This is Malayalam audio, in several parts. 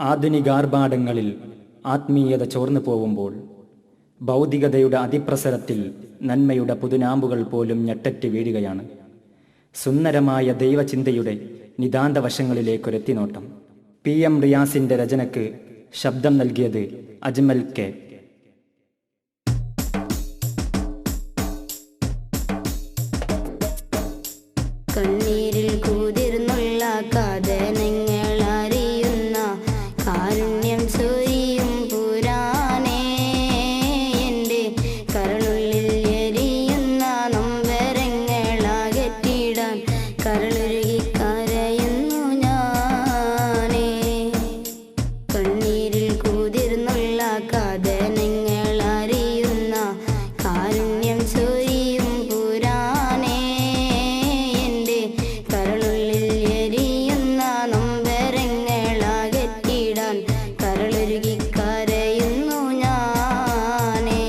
ആധുനികാർഭാടങ്ങളിൽ ആത്മീയത ചോർന്നു പോവുമ്പോൾ ഭൗതികതയുടെ അതിപ്രസരത്തിൽ നന്മയുടെ പുതുനാമ്പുകൾ പോലും ഞെട്ടറ്റ് വീഴുകയാണ്. സുന്ദരമായ ദൈവചിന്തയുടെ നിതാന്ത വശങ്ങളിലേക്കൊരെത്തിനോട്ടം. PM റിയാസിൻ്റെ രചനയ്ക്ക് ശബ്ദം നൽകിയത് അജ്മൽ കെ. കണ്ണീരിൽ കൂതിർന്നുള്ള കഥനങ്ങൾ അറിയുന്ന കാരുണ്യം ചൊരിയും പുരാനേ, എൻ്റെ കരളുള്ളിൽ എരിയുന്ന നൊമ്പരങ്ങളകറ്റിടാൻ കരളുരുകി കരയുന്നു ഞാനേ. കണ്ണീരിൽ കൂതിർന്നുള്ള കഥനങ്ങൾ അറിയുന്ന കാരുണ്യം ചൊരിയും പുരാനേ, കരളുള്ളിൽ എരിയുന്ന നൊമ്പരങ്ങളകറ്റിടാൻ കരളുരുകി കരയുന്നു ഞാനേ.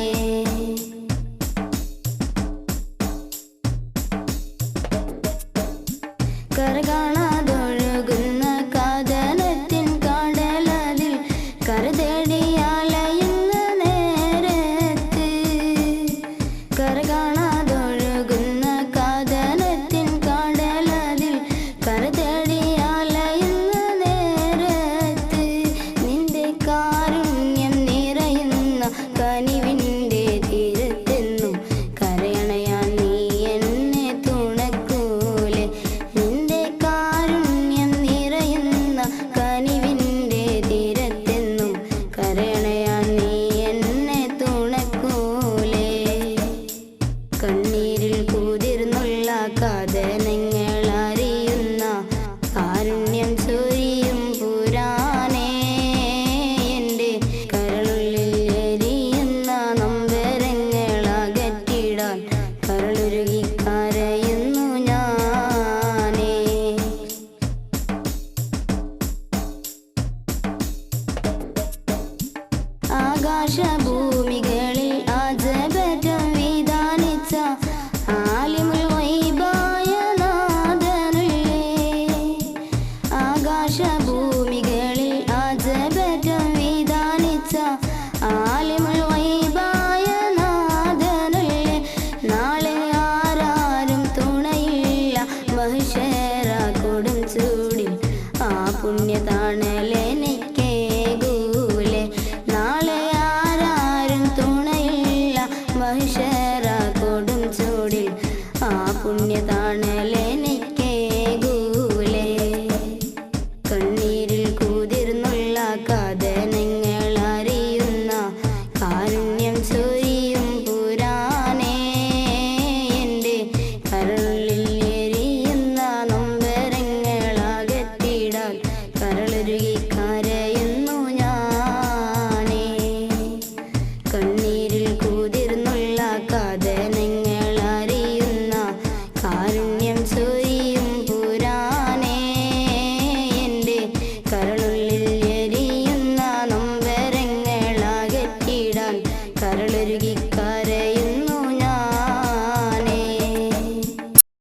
കരകാണാതൊഴുകുന്ന കഥനത്തിൻ കടലതിൽ കരതേടി അലയുന്ന നേരത്ത്, കരകാണാതൊഴുകുന്ന കഥനത്തിൻ കടലതിൽ കരതേടി അലയുന്ന നേരത്ത്, നിന്റെ കാരുണ്യം നിറയുന്ന കനിവിൻ്റെ തീരത്തെന്നും കരയണയാൻ നീ എന്നെ തുണക്കൂലെ. നിന്റെ കാരുണ്യം നിറയുന്ന കനിവിൻ്റെ തീരത്തെന്നും കരയണയാൻ നീ എന്നെ തുണക്കൂലെ. കണ്ണീരിൽ കൂതിർന്നുള്ള കഥനങ്ങൾ അറിയുന്ന കാരുണ്യം ചൊരിയും പുരാനേ, എൻ്റെ കരളുള്ളിൽ എരിയുന്ന നൊമ്പരങ്ങളകറ്റിടാൻ കരളുരുകി കരയുന്നു ഞാനേ. ആകാശഭൂ